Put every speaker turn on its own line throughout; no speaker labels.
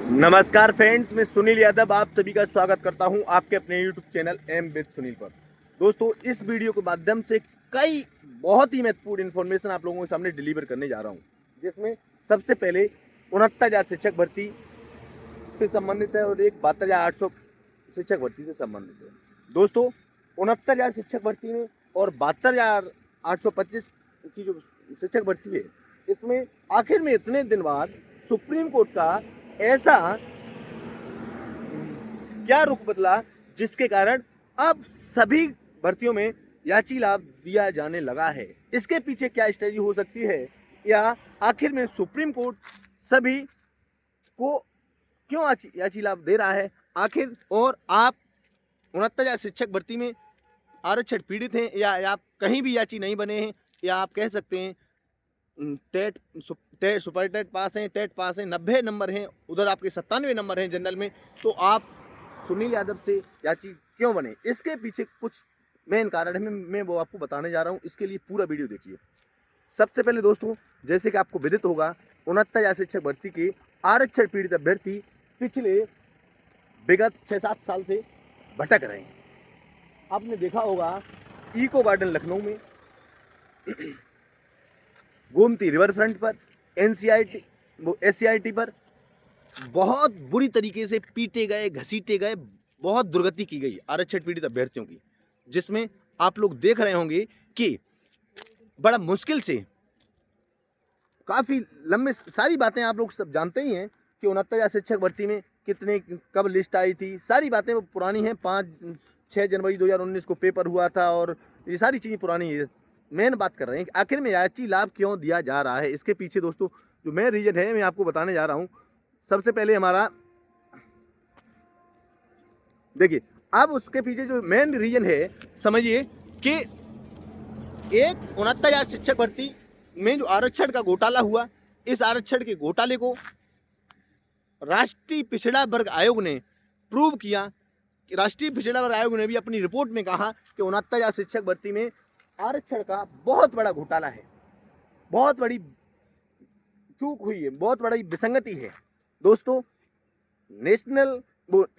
नमस्कार फ्रेंड्स, मैं सुनील यादव आप सभी का स्वागत करता हूं आपके अपने YouTube channel aim with Sunil पर। दोस्तों, इस वीडियो के माध्यम से कई बहुत ही महत्वपूर्ण इन्फॉर्मेशन आप लोगों के सामने डिलीवर करने जा रहा हूं, जिसमें सबसे पहले 69,000 शिक्षक भर्ती से संबंधित है और एक 72,800 शिक्षक भर्ती से संबंधित है। दोस्तों, 69,000 शिक्षक भर्ती में और 72,825 की जो शिक्षक भर्ती है, इसमें आखिर में इतने दिन बाद सुप्रीम कोर्ट का ऐसा क्या रुख बदला जिसके कारण अब सभी भर्तियों में याची लाभ दिया जाने लगा है। इसके पीछे क्या स्ट्रेटजी हो सकती है, या आखिर में सुप्रीम कोर्ट सभी को क्यों याची लाभ दे रहा है आखिर, और आप 69,000 शिक्षक भर्ती में आरक्षण पीड़ित हैं, या आप कहीं भी याची नहीं बने हैं, या आप कह सकते हैं टेट सुपर टेट पास हैं, टेट पास हैं, 90 नंबर हैं, उधर आपके 97 नंबर हैं जनरल में, तो आप सुनील यादव से याची क्यों बने? इसके पीछे कुछ मेन कारण है, मैं वो आपको बताने जा रहा हूँ। इसके लिए पूरा वीडियो देखिए। सबसे पहले दोस्तों, जैसे कि आपको विदित होगा, 69,000 शिक्षक भर्ती के आरक्षण पीड़ित अभ्यर्थी पिछले विगत 6-7 साल से भटक रहे हैं। आपने देखा होगा इको गार्डन लखनऊ में, गोमती रिवर फ्रंट पर, SCIT पर बहुत बुरी तरीके से पीटे गए, घसीटे गए, बहुत दुर्गति की गई आरक्षण पीड़ित अभ्यर्थियों की, जिसमें आप लोग देख रहे होंगे कि बड़ा मुश्किल से काफ़ी लंबे, सारी बातें आप लोग सब जानते ही हैं कि 69,000 शिक्षक भर्ती में कितने कब लिस्ट आई थी, सारी बातें वो पुरानी हैं। 5-6 जनवरी 2019 को पेपर हुआ था और ये सारी चीज़ें पुरानी है। मेन बात कर रहे हैं कि आखिर में याची लाभ क्यों दिया जा रहा है। इसके पीछे दोस्तों जो मेन रीजन है, मैं आपको बताने जा रहा हूँ। सबसे पहले हमारा देखिए, अब उसके पीछे जो मेन रीजन है, समझिए कि एक 69,000 शिक्षक भर्ती में जो आरक्षण का घोटाला हुआ, इस आरक्षण के घोटाले को राष्ट्रीय पिछड़ा वर्ग आयोग ने प्रूव किया। राष्ट्रीय पिछड़ा वर्ग आयोग ने भी अपनी रिपोर्ट में कहा कि 69,000 शिक्षक भर्ती में आरक्षण का बहुत बड़ा घोटाला है, बहुत बड़ी चूक हुई है, बहुत बड़ी विसंगति है। दोस्तों, नेशनल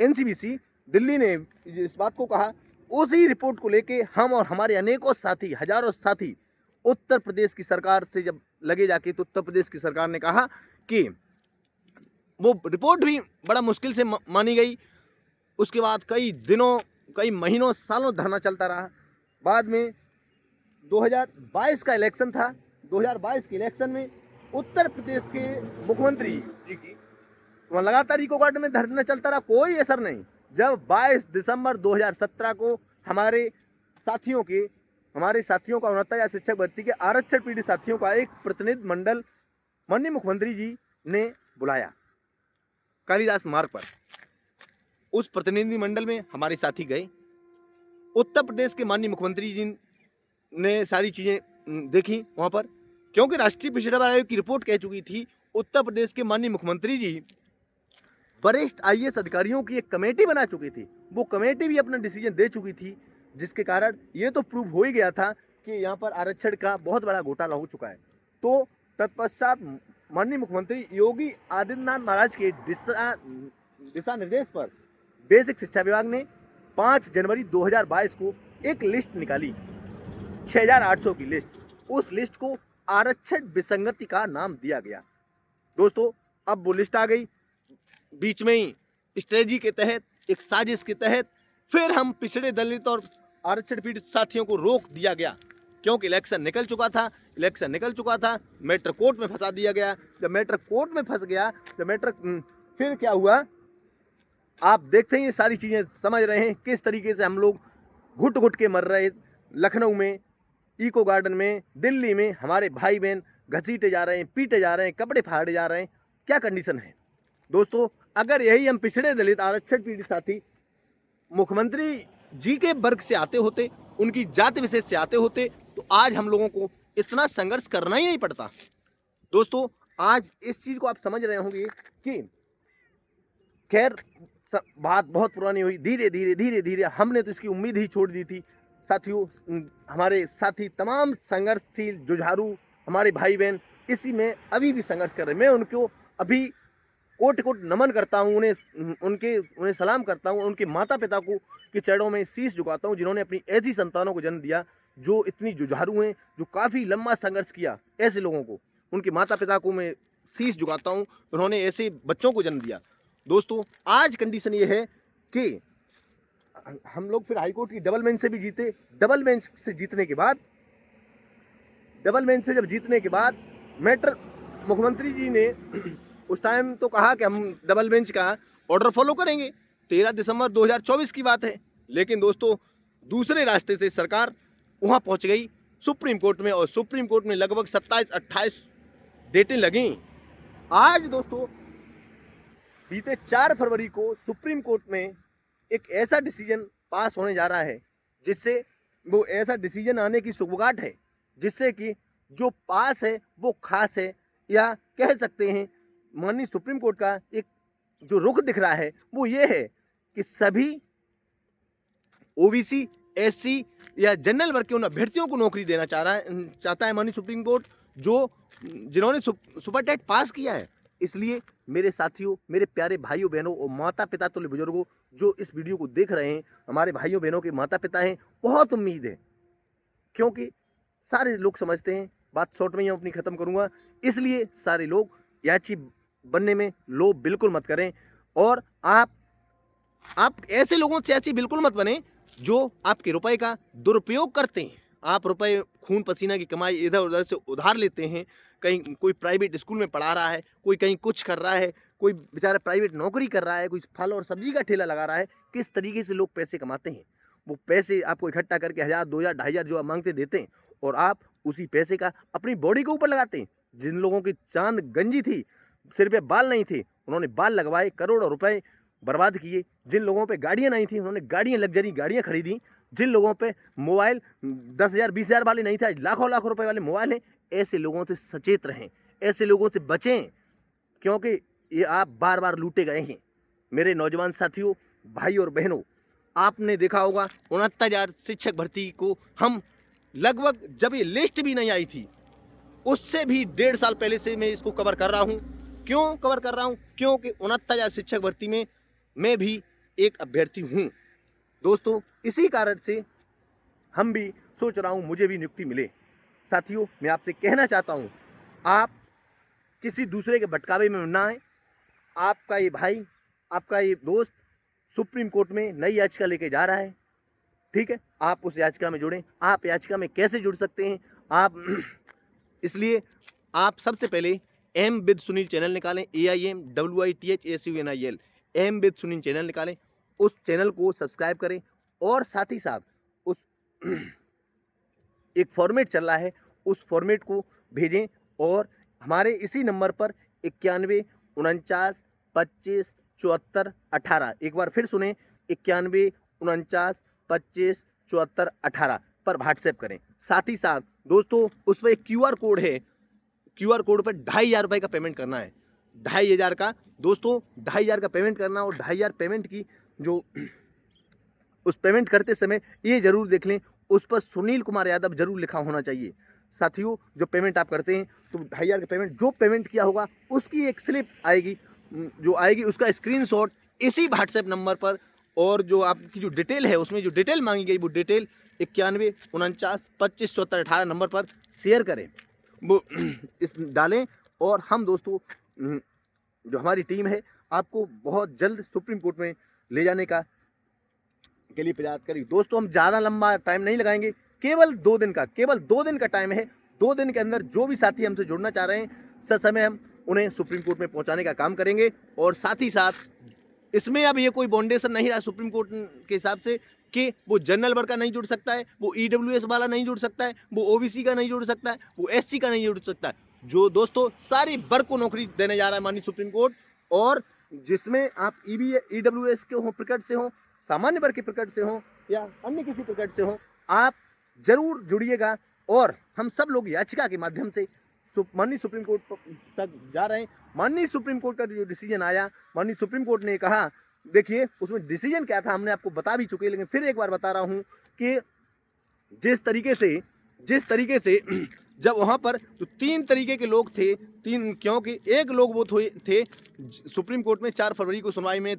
NCBC दिल्ली ने इस बात को कहा। उसी रिपोर्ट को लेके हम और हमारे अनेकों साथी, हजारों साथी उत्तर प्रदेश की सरकार से जब लगे जाके, तो उत्तर प्रदेश की सरकार ने कहा कि वो रिपोर्ट भी बड़ा मुश्किल से मानी गई। उसके बाद कई दिनों, कई महीनों, सालों धरना चलता रहा। बाद में 2022 का इलेक्शन था। 2022 के इलेक्शन में उत्तर प्रदेश के मुख्यमंत्री जी की लगातार इको गार्डन में धरना चलता रहा, कोई असर नहीं। जब 22 दिसंबर 2017 को हमारे साथियों का 69,000 शिक्षक भर्ती के आरक्षण पीड़ित साथियों का एक प्रतिनिधि मंडल माननीय मुख्यमंत्री जी ने बुलाया कालिदास मार्ग पर। उस प्रतिनिधि मंडल में हमारे साथी गए। उत्तर प्रदेश के माननीय मुख्यमंत्री जी ने सारी चीजें देखी वहां पर, क्योंकि राष्ट्रीय पिछड़ा वर्ग आयोग की रिपोर्ट कह चुकी थी। उत्तर प्रदेश के माननीय मुख्यमंत्री जी वरिष्ठ IAS अधिकारियों की एक कमेटी बना चुकी थी। वो कमेटी भी अपना डिसीजन दे चुकी थी, जिसके कारण ये तो प्रूव हो ही गया था कि यहाँ पर आरक्षण का बहुत बड़ा घोटाला हो चुका है। तो तत्पश्चात माननीय मुख्यमंत्री योगी आदित्यनाथ महाराज के दिशा निर्देश पर बेसिक शिक्षा विभाग ने 5 जनवरी 2022 को एक लिस्ट निकाली, 6,800 की लिस्ट। उस लिस्ट को आरक्षण विसंगति का नाम दिया गया। दोस्तों, अब वो लिस्ट आ गई। बीच में ही स्ट्रेटजी के तहत, एक साजिश के तहत, फिर हम पिछड़े दलित और आरक्षण पीड़ित साथियों को रोक दिया गया, क्योंकि इलेक्शन निकल चुका था। मैटर कोर्ट में फंसा दिया गया। जब मैटर कोर्ट में फंस गया, फिर क्या हुआ, आप देखते हैं, ये सारी चीजें समझ रहे हैं किस तरीके से हम लोग घुट घुट के मर रहे। लखनऊ में, इको गार्डन में, दिल्ली में हमारे भाई बहन घसीटे जा रहे हैं, पीटे जा रहे हैं, कपड़े फाड़े जा रहे हैं। क्या कंडीशन है दोस्तों? अगर यही हम पिछड़े दलित आरक्षण पीड़ित साथी मुख्यमंत्री जी के वर्ग से आते होते, उनकी जाति विशेष से आते होते, तो आज हम लोगों को इतना संघर्ष करना ही नहीं पड़ता। दोस्तों, आज इस चीज को आप समझ रहे होंगे कि खैर बात बहुत पुरानी हुई। धीरे धीरे हमने तो इसकी उम्मीद ही छोड़ दी थी। साथियों, हमारे साथी तमाम संघर्षशील जुझारू हमारे भाई बहन इसी में अभी भी संघर्ष कर रहे हैं। मैं उनको अभी कोटि कोटि नमन करता हूँ, उन्हें सलाम करता हूँ, उनके माता पिता को के चरणों में शीश झुकाता हूँ जिन्होंने अपनी ऐसी संतानों को जन्म दिया जो इतनी जुझारू हैं, जो काफ़ी लंबा संघर्ष किया। ऐसे लोगों को, उनके माता पिता को मैं शीश झुकाता हूँ, उन्होंने ऐसे बच्चों को जन्म दिया। दोस्तों आज कंडीशन ये है कि हम लोग फिर हाईकोर्ट की डबल बेंच से भी जीते। डबल बेंच से जीतने के बाद मैटर मुख्यमंत्री जी ने उस टाइम तो कहा कि हम डबल बेंच का ऑर्डर फॉलो करेंगे। 13 दिसंबर 2024 की बात है। लेकिन दोस्तों दूसरे रास्ते से सरकार वहाँ पहुँच गई सुप्रीम कोर्ट में, और सुप्रीम कोर्ट में लगभग 27-28 डेटें लगीं। आज दोस्तों बीते 4 फरवरी को सुप्रीम कोर्ट में एक ऐसा डिसीजन पास होने जा रहा है जिससे वो ऐसा डिसीजन आने की सुगबुगाहट है जिससे कि जो पास है वो खास है, या कह सकते हैं माननीय सुप्रीम कोर्ट का एक जो रुख दिख रहा है वो ये है कि सभी ओबीसी, एससी या जनरल वर्ग के उन अभ्यर्थियों को नौकरी देना चाहता है माननीय सुप्रीम कोर्ट जिन्होंने सुपर टेट पास किया है। इसलिए मेरे साथियों, मेरे प्यारे भाइयों बहनों और माता पिता तुल्य बुजुर्गों जो इस वीडियो को देख रहे हैं, हमारे भाइयों बहनों के माता पिता हैं, बहुत उम्मीद है, क्योंकि सारे लोग समझते हैं, बात शॉर्ट में ही अपनी ख़त्म करूँगा, इसलिए सारे लोग याची बनने में लोभ बिल्कुल मत करें। और आप ऐसे लोगों से याची बिल्कुल मत बने जो आपके रुपए का दुरुपयोग करते हैं। आप रुपए खून पसीना की कमाई इधर उधर से उधार लेते हैं। कहीं कोई प्राइवेट स्कूल में पढ़ा रहा है, कोई कहीं कुछ कर रहा है, कोई बेचारा प्राइवेट नौकरी कर रहा है, कोई फल और सब्जी का ठेला लगा रहा है। किस तरीके से लोग पैसे कमाते हैं, वो पैसे आपको इकट्ठा करके 1000, 2000, 2500 जो आप मांगते देते हैं, और आप उसी पैसे का अपनी बॉडी के ऊपर लगाते हैं। जिन लोगों की चांद गंजी थी, सिर पे बाल नहीं थे, उन्होंने बाल लगवाए, करोड़ों रुपए बर्बाद किए। जिन लोगों पे गाड़ियां नहीं थी, उन्होंने लग्जरी गाड़ियां खरीदी। जिन लोगों पे मोबाइल 10,000, 20,000 वाले नहीं था, लाखों लाखों रुपए वाले मोबाइल हैं। ऐसे लोगों से सचेत रहें, ऐसे लोगों से बचें, क्योंकि ये आप बार बार लूटे गए हैं। मेरे नौजवान साथियों, भाई और बहनों, आपने देखा होगा 69,000 शिक्षक भर्ती को हम लगभग, जब ये लिस्ट भी नहीं आई थी उससे भी 1.5 साल पहले से मैं इसको कवर कर रहा हूँ। क्यों कवर कर रहा हूँ? क्योंकि 69,000 शिक्षक भर्ती में मैं भी एक अभ्यर्थी हूँ। दोस्तों इसी कारण से हम भी सोच रहा हूँ मुझे भी नियुक्ति मिले। साथियों मैं आपसे कहना चाहता हूँ, आप किसी दूसरे के भटकावे में ना आए। आपका ये भाई, आपका ये दोस्त सुप्रीम कोर्ट में नई याचिका लेके जा रहा है, ठीक है? आप उस याचिका में जुड़ें। आप याचिका में कैसे जुड़ सकते हैं? आप इसलिए आप सबसे पहले एम विद सुनील चैनल निकालें, AIMWITHASUNIL, aim with Sunil channel निकालें, उस चैनल को सब्सक्राइब करें, और साथ ही साथ उस एक फॉर्मेट चल रहा है, उस फॉर्मेट को भेजें, और हमारे इसी नंबर पर 91 49 25 74 18, एक बार फिर सुने, 91 49 25 74 18 पर व्हाट्सएप करें। साथ ही साथ दोस्तों उस पर एक QR कोड है, QR कोड पर 2,500 रुपये का पेमेंट करना है। 2,500 का दोस्तों, 2,500 का पेमेंट करना, और 2,500 पेमेंट की जो उस पेमेंट करते समय ये जरूर देख लें उस पर सुनील कुमार यादव जरूर लिखा होना चाहिए। साथियों जो पेमेंट आप करते हैं तो 2,500 का पेमेंट जो पेमेंट किया होगा उसकी एक स्लिप आएगी, जो आएगी उसका स्क्रीनशॉट इसी व्हाट्सएप नंबर पर, और जो आपकी जो डिटेल है उसमें जो डिटेल मांगी गई वो डिटेल 91 49 25 74 18 नंबर पर शेयर करें, वो इस डालें, और हम दोस्तों जो हमारी टीम है आपको बहुत जल्द सुप्रीम कोर्ट में ले जाने के लिए प्रयास करेगी। दोस्तों हम ज़्यादा लंबा टाइम नहीं लगाएंगे, केवल 2 दिन का टाइम है। 2 दिन के अंदर जो भी साथी हमसे जुड़ना चाह रहे हैं ससमय हम उन्हें सुप्रीम कोर्ट में पहुंचाने का काम करेंगे। और साथ ही साथ इसमें अब ये कोई बाउंडेशन नहीं रहा सुप्रीम कोर्ट के हिसाब से कि वो जनरल वर्ग का नहीं जुड़ सकता है, वो EWS वाला नहीं जुड़ सकता है, वो OBC का नहीं जुड़ सकता है, वो SC का नहीं जुड़ सकता है। जो दोस्तों सारी वर्ग को नौकरी देने जा रहा है माननीय सुप्रीम कोर्ट, और जिसमें आप EWS के हों, प्रकट से हों, सामान्य वर्ग के प्रकट से हों, या अन्य किसी प्रकट से हों, आप जरूर जुड़िएगा। और हम सब लोग याचिका के माध्यम से माननीय सुप्रीम कोर्ट तक जा रहे हैं। माननीय सुप्रीम कोर्ट का जो डिसीजन आया, माननीय सुप्रीम कोर्ट ने कहा, देखिए उसमें डिसीजन क्या था हमने आपको बता भी चुके हैं, लेकिन फिर एक बार बता रहा हूं कि जिस तरीके से जब वहाँ पर जो 3 तरीके के लोग थे, 3 क्योंकि एक लोग वो थे सुप्रीम कोर्ट में 4 फरवरी को सुनवाई में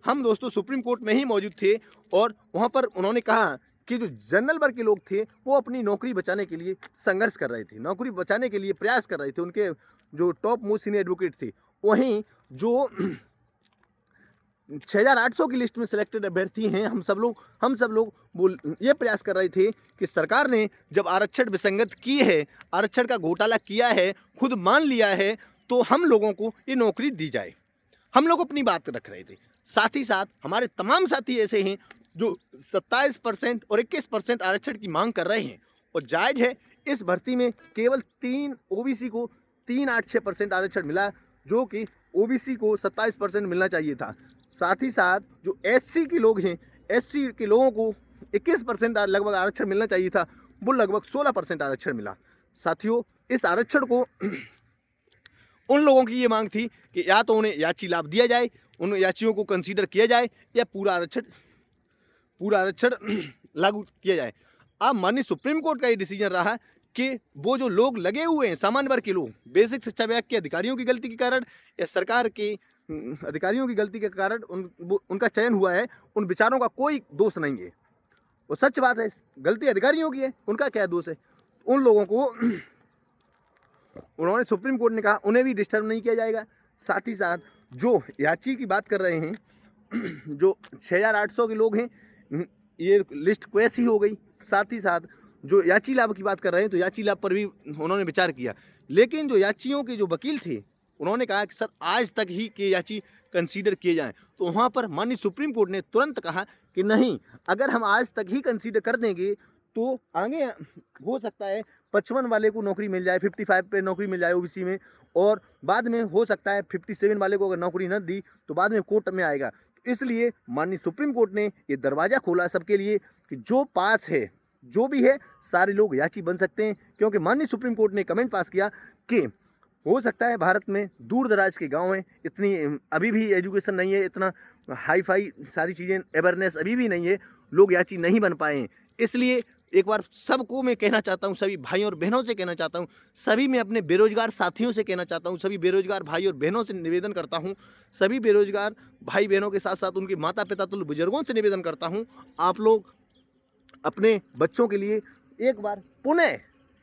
हम दोस्तों सुप्रीम कोर्ट में ही मौजूद थे और वहाँ पर उन्होंने कहा कि जो जनरल वर्ग के लोग थे वो अपनी नौकरी बचाने के लिए संघर्ष कर रहे थे, नौकरी बचाने के लिए प्रयास कर रहे थे, उनके जो टॉप मोस्ट सीनियर एडवोकेट थे। वहीं जो 6800 की लिस्ट में सिलेक्टेड अभ्यर्थी हैं, हम सब लोग वो ये प्रयास कर रहे थे कि सरकार ने जब आरक्षण विसंगत की है, आरक्षण का घोटाला किया है, खुद मान लिया है, तो हम लोगों को ये नौकरी दी जाए। हम लोग अपनी बात रख रहे थे। साथ ही साथ हमारे तमाम साथी ऐसे हैं जो 27% और 21% आरक्षण की मांग कर रहे हैं और जायज़ है, इस भर्ती में केवल 3 ओबीसी को 386% आरक्षण मिला, जो कि ओबीसी को 27% मिलना चाहिए था। साथ ही साथ जो एससी के लोग हैं, एससी के लोगों को 21% लगभग आरक्षण मिलना चाहिए था, वो लगभग 16% आरक्षण मिला। साथियों, इस आरक्षण को उन लोगों की ये मांग थी कि या तो उन्हें याची लाभ दिया जाए, उन याचियों को कंसीडर किया जाए या पूरा आरक्षण लागू किया जाए। अब माननीय सुप्रीम कोर्ट का ये डिसीजन रहा कि वो जो लोग लगे हुए हैं, सामान्य वर्ग के लोग, बेसिक शिक्षा विभाग के अधिकारियों की गलती के कारण या सरकार के अधिकारियों की गलती के कारण उनका चयन हुआ है, उन बेचारों का कोई दोष नहीं है। वो सच बात है, गलती अधिकारियों की है, उनका क्या दोष है। उन लोगों को उन्होंने सुप्रीम कोर्ट ने कहा उन्हें भी डिस्टर्ब नहीं किया जाएगा। साथ ही साथ जो याची की बात कर रहे हैं, जो 6800 के लोग हैं, ये लिस्ट कैसी हो गई। साथ ही साथ जो याची लाभ की बात कर रहे हैं, तो याची लाभ पर भी उन्होंने विचार किया, लेकिन जो याचियों के जो वकील थे उन्होंने कहा कि सर आज तक ही के याची कंसीडर किए जाएं। तो वहाँ पर माननीय सुप्रीम कोर्ट ने तुरंत कहा कि नहीं, अगर हम आज तक ही कंसीडर कर देंगे तो आगे हो सकता है 55 वाले को नौकरी मिल जाए, 55 पे नौकरी मिल जाए ओबीसी में, और बाद में हो सकता है 57 वाले को अगर नौकरी न दी तो बाद में कोर्ट में आएगा। इसलिए माननीय सुप्रीम कोर्ट ने ये दरवाज़ा खोला सबके लिए कि जो पास है, जो भी है, सारे लोग याची बन सकते हैं। क्योंकि माननीय सुप्रीम कोर्ट ने कमेंट पास किया कि हो सकता है भारत में दूर दराज के गाँव हैं, इतनी अभी भी एजुकेशन नहीं है, इतना हाई फाई सारी चीज़ें अवेयरनेस अभी भी नहीं है, लोग याची नहीं बन पाए हैं। इसलिए एक बार सबको मैं कहना चाहता हूँ, सभी भाइयों और बहनों से कहना चाहता हूँ, सभी मैं अपने बेरोजगार साथियों से कहना चाहता हूँ, सभी बेरोजगार भाई और बहनों से निवेदन करता हूँ, सभी बेरोजगार भाई बहनों के साथ साथ उनके माता पिता तुल्य बुजुर्गों से निवेदन करता हूँ, आप लोग अपने बच्चों के लिए एक बार पुनः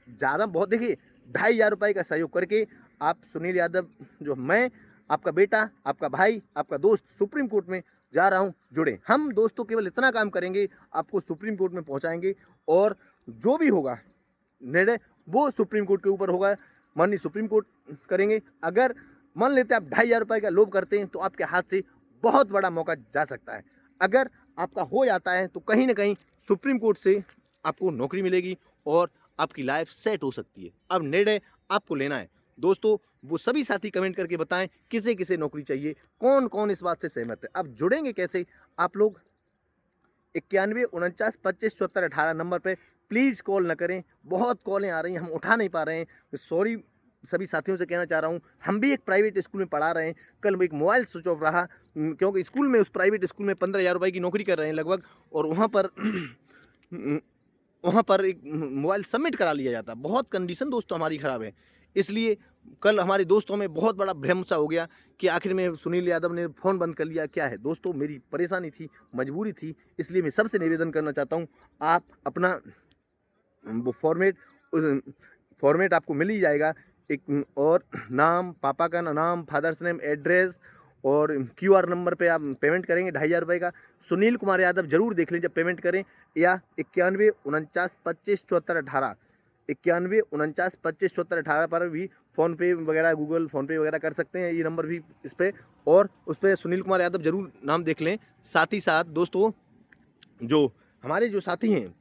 ज़्यादा बहुत देखिए 2500 रुपये का सहयोग करके आप सुनील यादव, जो मैं आपका बेटा, आपका भाई, आपका दोस्त सुप्रीम कोर्ट में जा रहा हूं, जुड़े। हम दोस्तों केवल इतना काम करेंगे, आपको सुप्रीम कोर्ट में पहुंचाएंगे और जो भी होगा निर्णय वो सुप्रीम कोर्ट के ऊपर होगा, माननीय सुप्रीम कोर्ट करेंगे। अगर मान लेते आप 2500 रुपये का लोभ करते हैं तो आपके हाथ से बहुत बड़ा मौका जा सकता है। अगर आपका हो जाता है तो कहीं ना कहीं सुप्रीम कोर्ट से आपको नौकरी मिलेगी और आपकी लाइफ सेट हो सकती है। अब निर्णय आपको लेना है दोस्तों। वो सभी साथी कमेंट करके बताएं किसे किसे नौकरी चाहिए, कौन कौन इस बात से सहमत है। अब जुड़ेंगे कैसे आप लोग? 91 49 25 74 18 नंबर पे प्लीज़ कॉल न करें, बहुत कॉलें आ रही हैं, हम उठा नहीं पा रहे हैं। सॉरी, सभी साथियों से कहना चाह रहा हूँ। हम भी एक प्राइवेट स्कूल में पढ़ा रहे हैं, कल एक मोबाइल स्विच ऑफ रहा क्योंकि स्कूल में, उस प्राइवेट स्कूल में 15,000 रुपये की नौकरी कर रहे हैं लगभग, और वहाँ पर एक मोबाइल सबमिट करा लिया जाता। बहुत कंडीशन दोस्तों हमारी ख़राब है, इसलिए कल हमारे दोस्तों में बहुत बड़ा भ्रम सा हो गया कि आखिर में सुनील यादव ने फ़ोन बंद कर लिया। क्या है दोस्तों, मेरी परेशानी थी, मजबूरी थी, इसलिए मैं सबसे निवेदन करना चाहता हूँ, आप अपना वो फॉर्मेट आपको मिल ही जाएगा, एक और नाम, पापा का नाम, फादर्स नेम, एड्रेस और QR नंबर पे आप पेमेंट करेंगे 2500 रुपये का। सुनील कुमार यादव जरूर देख लें जब पेमेंट करें, या 91 49 25 74 18 91 49 25 74 18 पर भी फ़ोनपे वगैरह, गूगल फ़ोनपे वगैरह कर सकते हैं, ये नंबर भी इस पर, और उस पर सुनील कुमार यादव जरूर नाम देख लें। साथ ही साथ दोस्तों, जो हमारे जो साथी हैं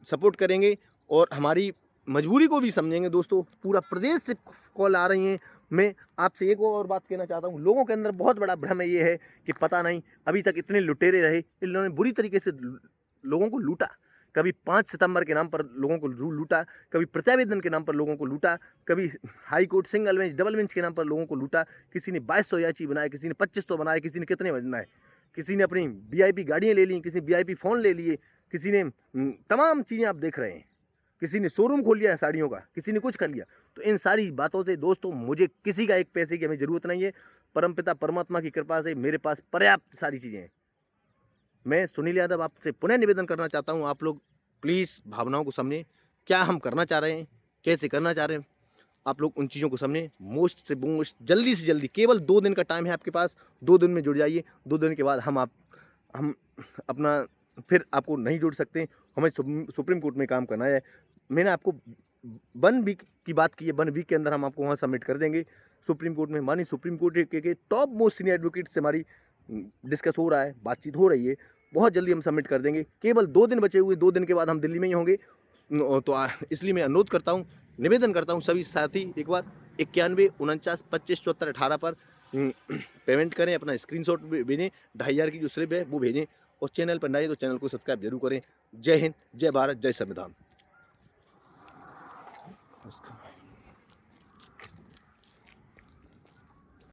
सपोर्ट करेंगे और हमारी मजबूरी को भी समझेंगे दोस्तों। पूरा प्रदेश से कॉल आ रही हैं। मैं आपसे एक और बात कहना चाहता हूँ, लोगों के अंदर बहुत बड़ा भ्रम ये है कि पता नहीं अभी तक इतने लुटेरे रहे, इन्होंने बुरी तरीके से लोगों को लूटा। कभी 5 सितंबर के नाम पर लोगों को लूटा, कभी प्रत्यावेदन के नाम पर लोगों को लूटा, कभी high court single bench double bench के नाम पर लोगों को लूटा। किसी ने 2200 याची बनाए, किसी ने 2500 बनाए, किसी ने कितने बनाए, किसी ने अपनी VIP गाड़ियाँ ले ली, किसी ने VIP फ़ोन ले लिए, किसी ने तमाम चीज़ें आप देख रहे हैं। किसी ने शोरूम खोल लिया है साड़ियों का, किसी ने कुछ कर लिया। तो इन सारी बातों से दोस्तों मुझे किसी का एक पैसे की हमें ज़रूरत नहीं है। परमपिता परमात्मा की कृपा से मेरे पास पर्याप्त सारी चीज़ें हैं। मैं सुनील यादव आपसे पुनः निवेदन करना चाहता हूँ, आप लोग प्लीज़ भावनाओं को समझें, क्या हम करना चाह रहे हैं, कैसे करना चाह रहे हैं, आप लोग उन चीज़ों को समझें। मोस्ट से मोस्ट जल्दी से जल्दी, केवल 2 दिन का टाइम है आपके पास, 2 दिन में जुड़ जाइए। 2 दिन के बाद हम अपना फिर आपको नहीं जुड़ सकते। हमें सुप्रीम कोर्ट में काम करना है। मैंने आपको 1 वीक की बात की है, 1 वीक के अंदर हम आपको वहाँ सबमिट कर देंगे सुप्रीम कोर्ट में। मानिए सुप्रीम कोर्ट के टॉप मोस्ट सीनियर एडवोकेट से हमारी डिस्कस हो रहा है, बातचीत हो रही है। बहुत जल्दी हम सबमिट कर देंगे। केवल 2 दिन बचे हुए, 2 दिन के बाद हम दिल्ली में ही होंगे। तो इसलिए मैं अनुरोध करता हूँ, निवेदन करता हूँ सभी साथी, एक बार 91 49 25 74 18 पर पेमेंट करें, अपना स्क्रीनशॉट भेजें, 2500 की जो स्लिप है वो भेजें, और चैनल पर नए तो चैनल को सब्सक्राइब जरूर करें। जय हिंद, जय भारत, जय संविधान।